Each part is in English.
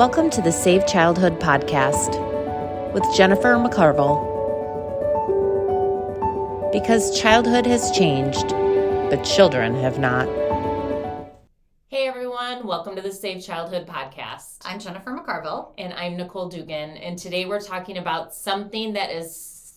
Welcome to the Save Childhood podcast with Jennifer McCarville. Because childhood has changed, but children have not. Hey everyone, welcome to the Save Childhood podcast. I'm Jennifer McCarville. And I'm Nicole Dugan. And today we're talking about something that is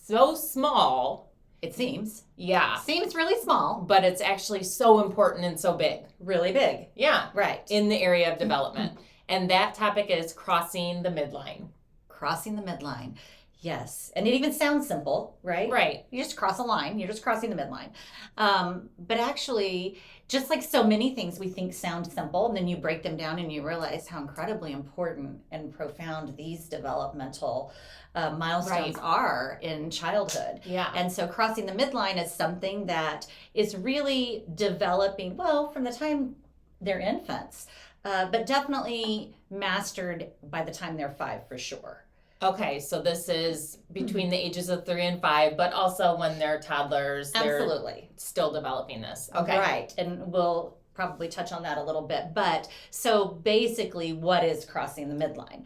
so small. It seems. Yeah. Seems really small. But it's actually so important and so big. Really big. Yeah. Right. In the area of development. And that topic is crossing the midline. Crossing the midline. Yes. And it even sounds simple, right? Right. You just cross a line. You're just crossing the midline. But actually, just like so many things we think sound simple, and then you break them down and you realize how incredibly important and profound these developmental milestones are in childhood. Yeah. And so crossing the midline is something that is really developing, well, from the time they're infants, but definitely mastered by the time they're 5 for sure. Okay, so this is between the ages of 3 and 5, but also when they're toddlers, Absolutely. They're still developing this. Okay. Right. And we'll probably touch on that a little bit. But so basically, what is crossing the midline?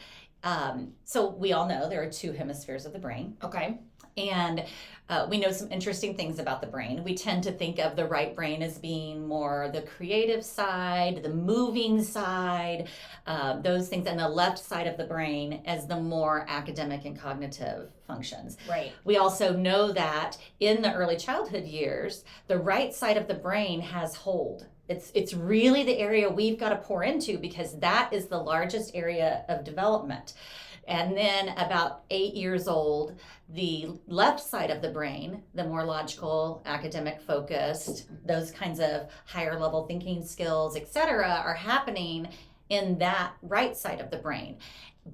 So we all know there are 2 hemispheres of the brain. Okay. And we know some interesting things about the brain. We tend to think of the right brain as being more the creative side, the moving side, those things, and the left side of the brain as the more academic and cognitive functions. Right. We also know that in the early childhood years, the right side of the brain has hold. It's really the area we've got to pour into because that is the largest area of development. And then about 8 years old, the left side of the brain, the more logical, academic focused, those kinds of higher level thinking skills, etc., are happening in that right side of the brain.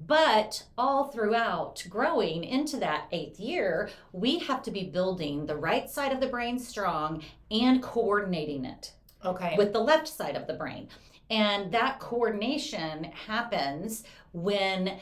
But all throughout growing into that 8th year, we have to be building the right side of the brain strong and coordinating it with the left side of the brain. And that coordination happens when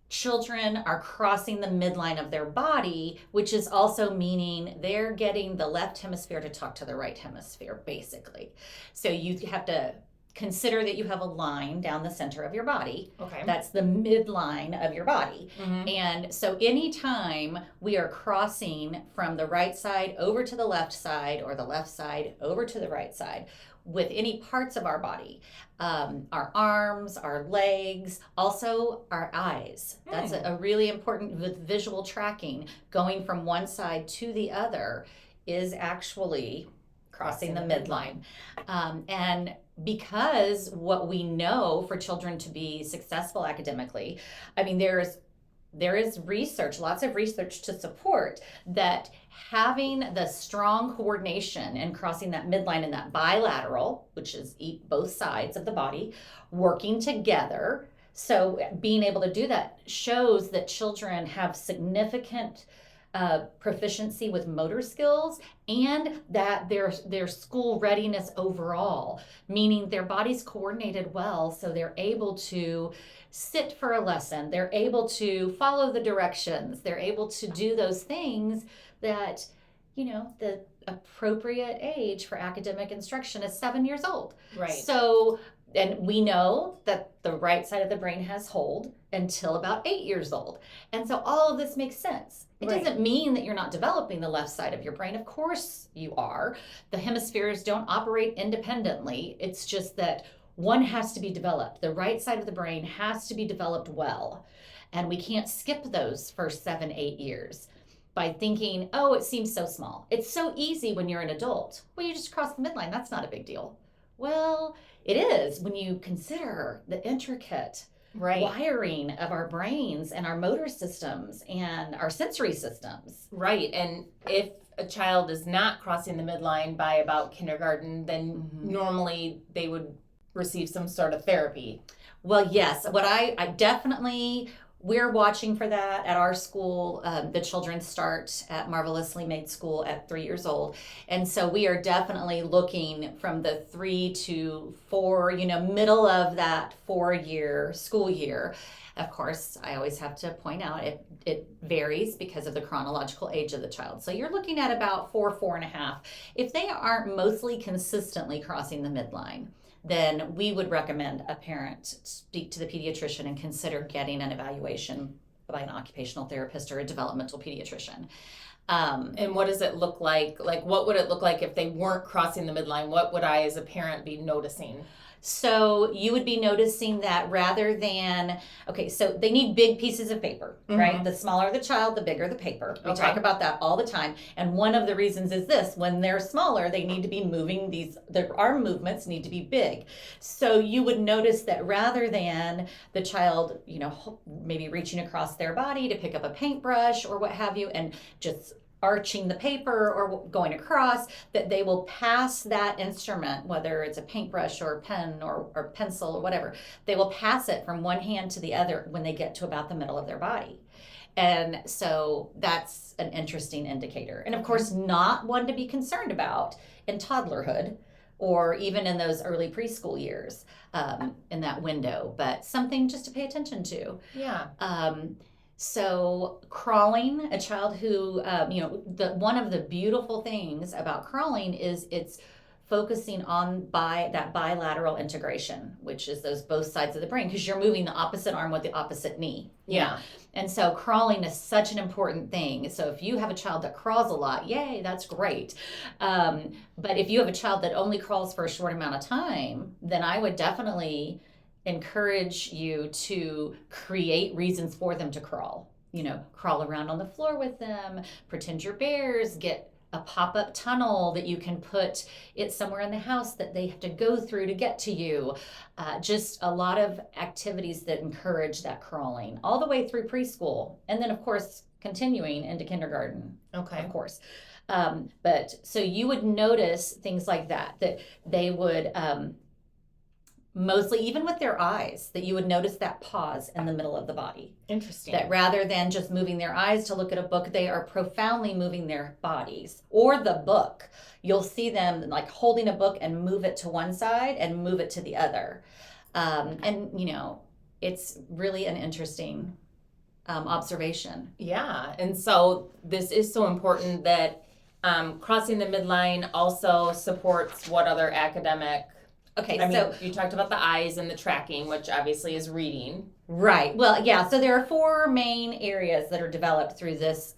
children are crossing the midline of their body, which is also meaning they're getting the left hemisphere to talk to the right hemisphere, basically. So you have to consider that you have a line down the center of your body. Okay. That's the midline of your body. Mm-hmm. And so anytime we are crossing from the right side over to the left side or the left side over to the right side, with any parts of our body, our arms, our legs, also our eyes. That's a really important with visual tracking. Going from one side to the other is actually crossing the midline. And because what we know for children to be successful academically, I mean, there is research, lots of research to support that having the strong coordination and crossing that midline and that bilateral, which is both sides of the body, working together. So being able to do that shows that children have significant proficiency with motor skills and that their school readiness overall, meaning their body's coordinated well so they're able to sit for a lesson, they're able to follow the directions, they're able to do those things that, the appropriate age for academic instruction is 7 years old. Right. So, and we know that the right side of the brain has hold until about 8 years old. And so all of this makes sense. It doesn't mean that you're not developing the left side of your brain. Of course you are. The hemispheres don't operate independently. It's just that one has to be developed. The right side of the brain has to be developed well. And we can't skip those first 7-8 years by thinking, oh, it seems so small. It's so easy when you're an adult. Well, you just cross the midline. That's not a big deal. Well, it is when you consider the intricate wiring of our brains and our motor systems and our sensory systems. Right. And if a child is not crossing the midline by about kindergarten, then normally they would receive some sort of therapy. Well, yes. What I definitely, we're watching for that at our school. The children start at Marvelously Made School at 3 years old. And so we are definitely looking from the 3 to 4, middle of that 4-year school year. Of course, I always have to point out it varies because of the chronological age of the child. So you're looking at about 4.5. If they aren't mostly consistently crossing the midline, then we would recommend a parent speak to the pediatrician and consider getting an evaluation by an occupational therapist or a developmental pediatrician. And what does it look like? Like, what would it look like if they weren't crossing the midline? What would I, as a parent, be noticing? So you would be noticing that rather than, okay, so they need big pieces of paper, right? The smaller the child, the bigger the paper. We talk about that all the time. And one of the reasons is this: when they're smaller, they need to be moving their arm movements need to be big. So you would notice that rather than the child, maybe reaching across their body to pick up a paintbrush or what have you, and just arching the paper or going across, that they will pass that instrument, whether it's a paintbrush or a pen or pencil or whatever, they will pass it from one hand to the other when they get to about the middle of their body. And so that's an interesting indicator. And of course, not one to be concerned about in toddlerhood or even in those early preschool years, in that window, but something just to pay attention to. Yeah. So crawling, a child who, one of the beautiful things about crawling is it's focusing on that bilateral integration, which is those both sides of the brain, because you're moving the opposite arm with the opposite knee. Yeah. And so crawling is such an important thing. So if you have a child that crawls a lot, yay, that's great. But if you have a child that only crawls for a short amount of time, then I would definitely encourage you to create reasons for them to crawl. Crawl around on the floor with them, pretend you're bears, get a pop-up tunnel that you can put it somewhere in the house that they have to go through to get to you. Just a lot of activities that encourage that crawling all the way through preschool. And then, of course, continuing into kindergarten. Okay. Of course. But so you would notice things like that they would, mostly, even with their eyes, that you would notice that pause in the middle of the body. Interesting. That rather than just moving their eyes to look at a book, they are profoundly moving their bodies or the book. You'll see them like holding a book and move it to one side and move it to the other. It's really an interesting observation. Yeah. And so this is so important that crossing the midline also supports what other academic. Okay, you talked about the eyes and the tracking, which obviously is reading. Right. Well, yeah, so there are 4 main areas that are developed through this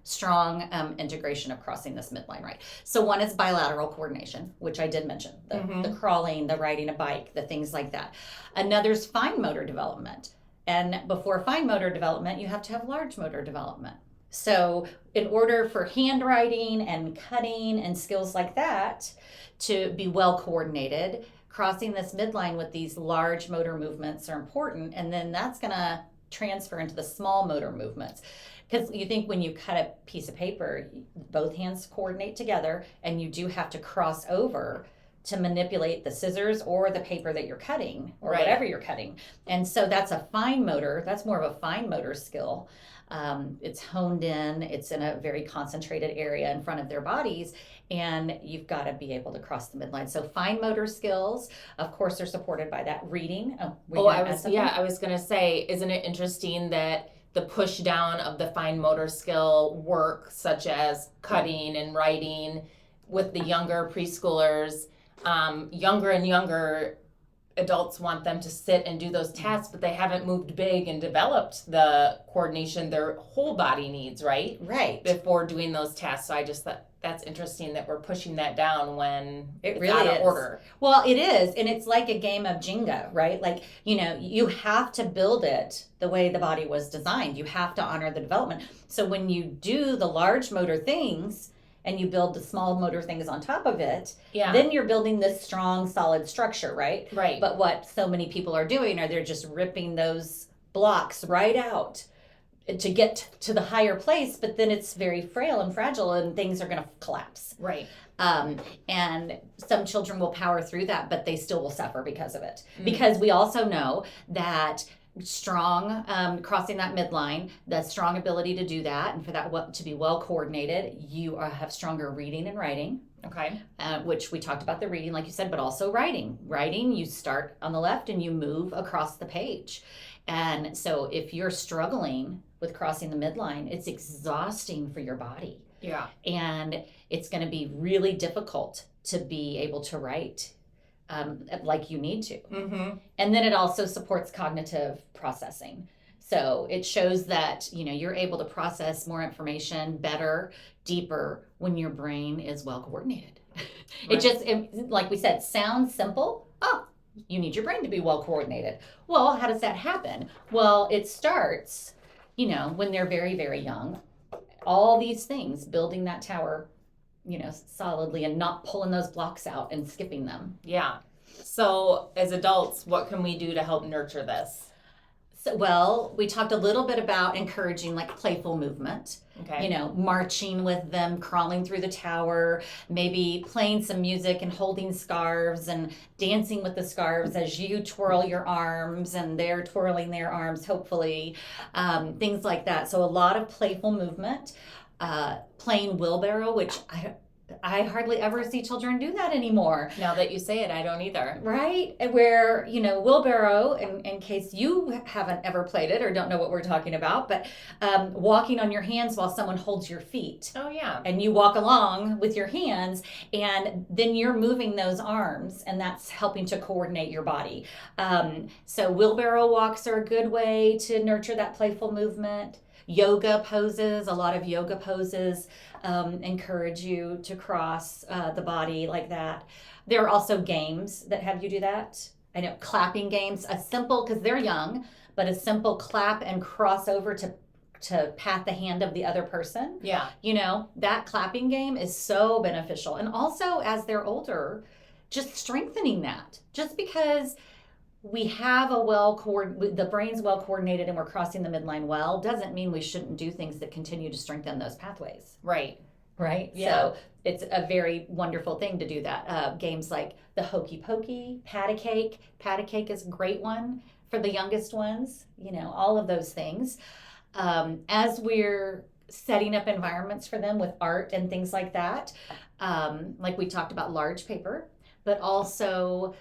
strong integration of crossing this midline, right? So one is bilateral coordination, which I did mention, the crawling, the riding a bike, the things like that. Another's fine motor development. And before fine motor development, you have to have large motor development. So in order for handwriting and cutting and skills like that to be well coordinated, crossing this midline with these large motor movements are important, and then that's going to transfer into the small motor movements. Because you think when you cut a piece of paper, both hands coordinate together, and you do have to cross over to manipulate the scissors or the paper that you're cutting or whatever you're cutting. And so that's more of a fine motor skill. It's honed in, it's in a very concentrated area in front of their bodies, and you've got to be able to cross the midline. So fine motor skills, of course, are supported by that reading. I was going to say, isn't it interesting that the push down of the fine motor skill work, such as cutting and writing, with the younger preschoolers, younger and younger adults want them to sit and do those tasks, but they haven't moved big and developed the coordination their whole body needs, right? Right. Before doing those tasks. So I just thought that's interesting that we're pushing that down when it it's really out is. of order. Well, it is. And it's like a game of Jenga, right? Like, you have to build it the way the body was designed. You have to honor the development. So when you do the large motor things, and you build the small motor things on top of it, then you're building this strong, solid structure, right? Right. But what so many people are doing are they're just ripping those blocks right out to get to the higher place, but then it's very frail and fragile and things are going to collapse. Right. And some children will power through that, but they still will suffer because of it. Because we also know that strong crossing that midline, the strong ability to do that, and for that to be well coordinated, you have stronger reading and writing. Okay. Which we talked about the reading, like you said, but also writing. Writing, you start on the left and you move across the page. And so if you're struggling with crossing the midline, it's exhausting for your body. Yeah. And it's going to be really difficult to be able to write like you need to. Mm-hmm. And then it also supports cognitive processing. So it shows that, you're able to process more information better, deeper when your brain is well coordinated. Right. Like we said, sounds simple. Oh, you need your brain to be well coordinated. Well, how does that happen? Well, it starts, when they're very, very young. All these things, building that tower, solidly, and not pulling those blocks out and skipping them. Yeah. So as adults, what can we do to help nurture this? So, well, we talked a little bit about encouraging like playful movement. Okay. Marching with them, crawling through the tower, maybe playing some music and holding scarves and dancing with the scarves as you twirl your arms and they're twirling their arms, hopefully, things like that. So a lot of playful movement, playing wheelbarrow, which I hardly ever see children do that anymore. Now that you say it, I don't either. Right? Where, wheelbarrow, in case you haven't ever played it or don't know what we're talking about, but walking on your hands while someone holds your feet. Oh, yeah. And you walk along with your hands, and then you're moving those arms, and that's helping to coordinate your body. So wheelbarrow walks are a good way to nurture that playful movement. Yoga poses, a lot of yoga poses encourage you to cross the body like that. There are also games that have you do that. I know, clapping games, a simple, because they're young, but a simple clap and cross over to pat the hand of the other person. Yeah. That clapping game is so beneficial. And also as they're older, just strengthening that. Just because we have the brain's well coordinated and we're crossing the midline well, doesn't mean we shouldn't do things that continue to strengthen those pathways. Right. Yeah. So it's a very wonderful thing to do that. Games like the hokey pokey, pat a cake. Pat a cake is a great one for the youngest ones. All of those things. As we're setting up environments for them with art and things like that, like we talked about large paper, but also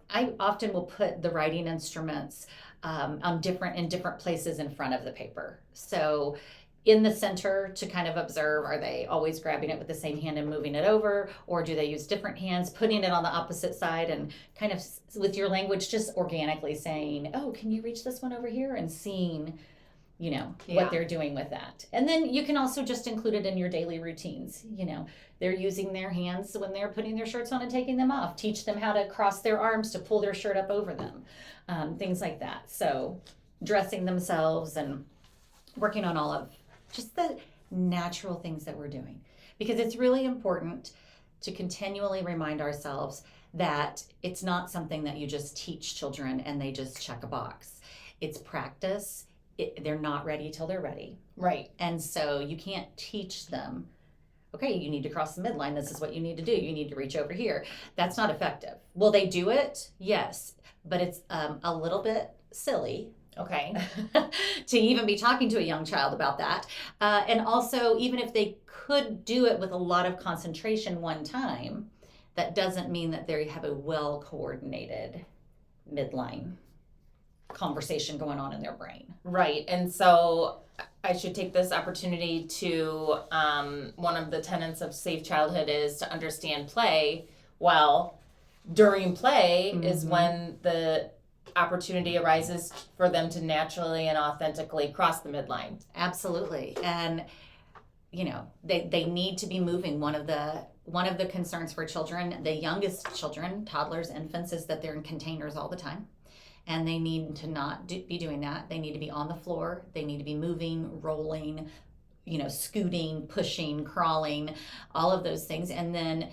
I often will put the writing instruments in different places in front of the paper. So in the center to kind of observe, are they always grabbing it with the same hand and moving it over, or do they use different hands, putting it on the opposite side and kind of with your language just organically saying, oh, can you reach this one over here, and seeing what they're doing with that. And then you can also just include it in your daily routines. They're using their hands when they're putting their shirts on and taking them off. Teach them how to cross their arms to pull their shirt up over them. Things like that. So dressing themselves and working on all of just the natural things that we're doing. Because it's really important to continually remind ourselves that it's not something that you just teach children and they just check a box. It's practice. They're not ready till they're ready. Right. And so you can't teach them, okay, you need to cross the midline. This is what you need to do. You need to reach over here. That's not effective. Will they do it? Yes. But it's a little bit silly. Okay. To even be talking to a young child about that. And also, even if they could do it with a lot of concentration one time, that doesn't mean that they have a well-coordinated midline conversation going on in their brain. Right. And so I should take this opportunity to, one of the tenets of safe childhood is to understand play. Well, during play is when the opportunity arises for them to naturally and authentically cross the midline. Absolutely. And they need to be moving. One of the concerns for children, the youngest children, toddlers, infants, is that they're in containers all the time. And they need to not be doing that. They need to be on the floor. They need to be moving, rolling, scooting, pushing, crawling, all of those things. And then,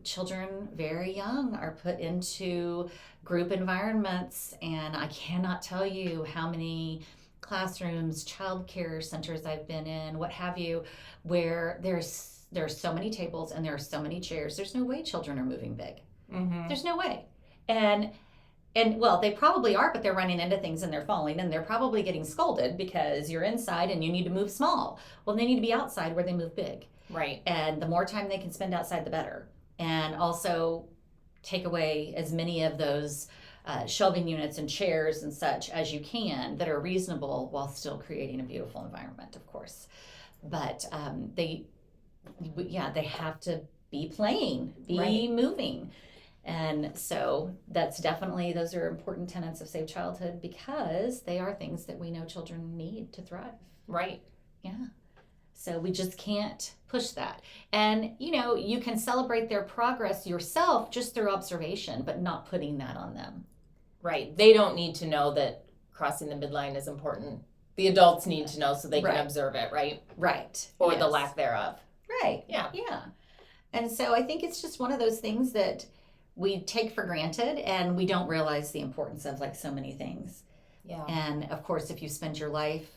children very young are put into group environments. And I cannot tell you how many classrooms, child care centers I've been in, what have you, where there's so many tables and there are so many chairs. There's no way children are moving big. Mm-hmm. There's no way. And well, they probably are, but they're running into things and they're falling and they're probably getting scolded because you're inside and you need to move small. Well, they need to be outside where they move big. Right. And the more time they can spend outside, the better. And also take away as many of those shelving units and chairs and such as you can that are reasonable while still creating a beautiful environment, of course. But they have to be playing, be moving. And so that's definitely, those are important tenets of Safe Childhood because they are things that we know children need to thrive. Right. Yeah. So we just can't push that. And, you can celebrate their progress yourself just through observation, but not putting that on them. Right. They don't need to know that crossing the midline is important. The adults need to know so they can observe it, right? Right. Or the lack thereof. Right. Yeah. Yeah. And so I think it's just one of those things that we take for granted and we don't realize the importance of, like, so many things. Yeah. And of course, if you spend your life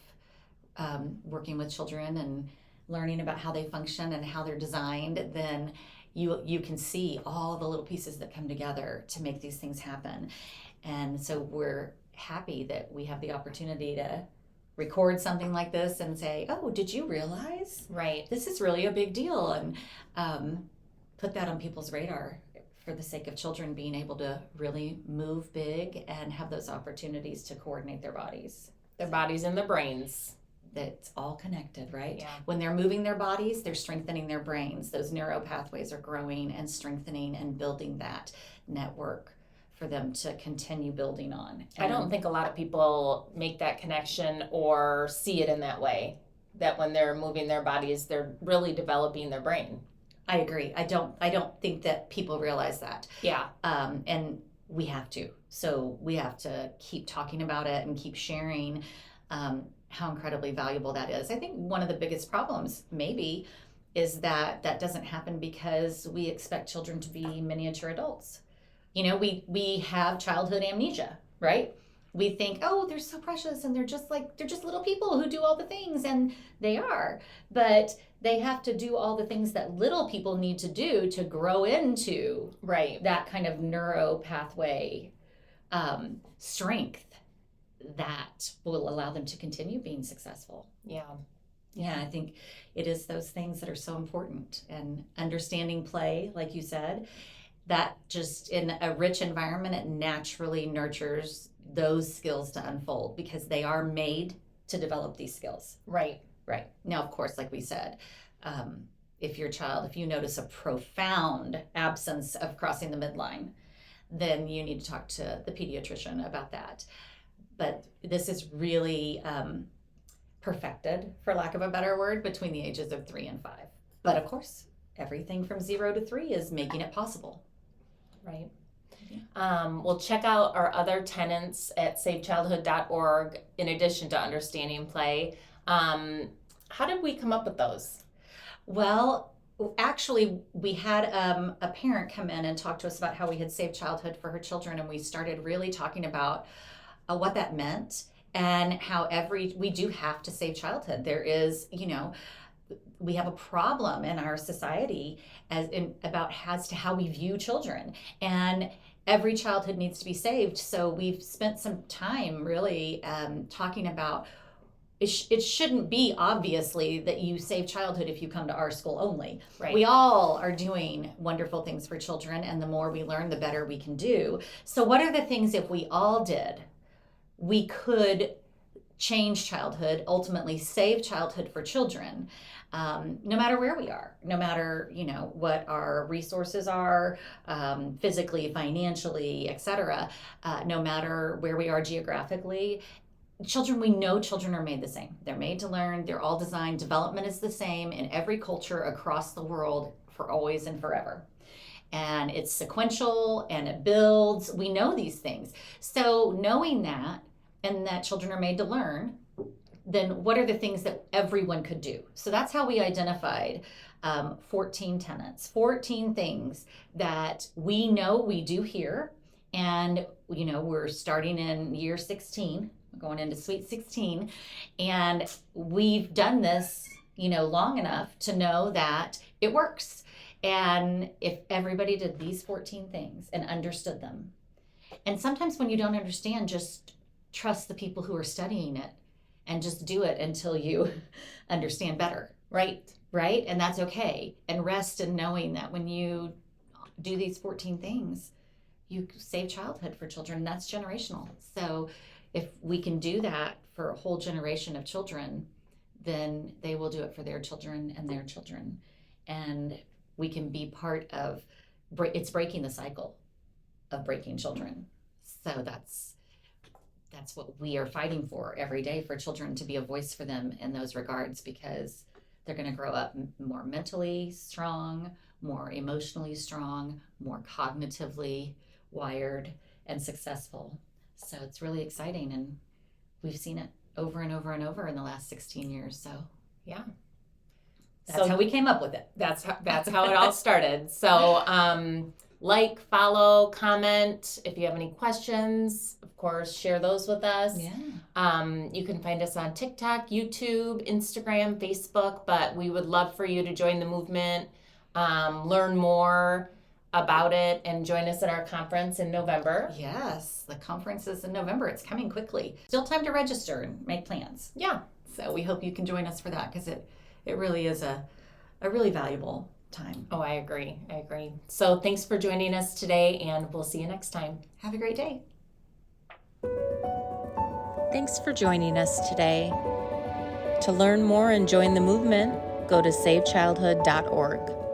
working with children and learning about how they function and how they're designed, then you can see all the little pieces that come together to make these things happen. And so we're happy that we have the opportunity to record something like this and say, oh, did you realize? Right. This is really a big deal, and put that on people's radar for the sake of children being able to really move big and have those opportunities to coordinate their bodies. Their bodies and their brains. That's all connected, right? Yeah. When they're moving their bodies, they're strengthening their brains. Those neural pathways are growing and strengthening and building that network for them to continue building on. I don't think a lot of people make that connection or see it in that way, that when they're moving their bodies, they're really developing their brain. I agree. I don't think that people realize that. Yeah. And we have to. So we have to keep talking about it and keep sharing how incredibly valuable that is. I think one of the biggest problems maybe is that doesn't happen because we expect children to be miniature adults. We have childhood amnesia, right? We think, oh, they're so precious and they're just little people who do all the things, and they are. But they have to do all the things that little people need to do to grow into that kind of neuro pathway strength that will allow them to continue being successful. Yeah. Yeah, I think it is those things that are so important. And understanding play, like you said, that just in a rich environment, it naturally nurtures those skills to unfold because they are made to develop these skills. Right. Right. Now, of course, like we said, if you notice a profound absence of crossing the midline, then you need to talk to the pediatrician about that. But this is really perfected, for lack of a better word, between the ages of 3 and 5. But of course, everything from 0 to 3 is making it possible. Right. We'll check out our other tenets at savechildhood.org in addition to understanding play. How did we come up with those? Well, actually, we had a parent come in and talk to us about how we had saved childhood for her children, and we started really talking about what that meant and how we do have to save childhood. There is, we have a problem in our society as to how we view children, and every childhood needs to be saved. So we've spent some time really talking about it shouldn't be obviously that you save childhood if you come to our school only. Right. We all are doing wonderful things for children, and the more we learn, the better we can do. So what are the things, if we all did, we could change childhood, ultimately save childhood for children, no matter where we are, no matter, what our resources are, physically, financially, etc., no matter where we are geographically. We know children are made the same. They're made to learn. They're all designed. Development is the same in every culture across the world for always and forever. And it's sequential and it builds. We know these things. So knowing that, and that children are made to learn, then what are the things that everyone could do? So that's how we identified 14 tenets, 14 things that we know we do here. And, we're starting in year 16, going into sweet 16. And we've done this, long enough to know that it works. And if everybody did these 14 things and understood them, and sometimes when you don't understand, just trust the people who are studying it and just do it until you understand better. Right. And that's okay. And rest in knowing that when you do these 14 things, you save childhood for children. That's generational. So if we can do that for a whole generation of children, then they will do it for their children and their children. And we can be part of, it's breaking the cycle. of breaking children. So that's what we are fighting for every day, for children to be a voice for them in those regards, because they're going to grow up more mentally strong, more emotionally strong, more cognitively wired and successful. So it's really exciting, and we've seen it over and over and over in the last 16 years. So Yeah. that's how we came up with it. That's how it all started. So like, follow, comment. If you have any questions, of course, share those with us. Yeah. You can find us on TikTok, YouTube, Instagram, Facebook, but we would love for you to join the movement, learn more about it, and join us at our conference in November. Yes, the conference is in November. It's coming quickly. Still time to register and make plans. Yeah. So we hope you can join us for that, because it really is a really valuable time. Oh, I agree. So thanks for joining us today, and we'll see you next time. Have a great day. Thanks for joining us today. To learn more and join the movement, go to savechildhood.org.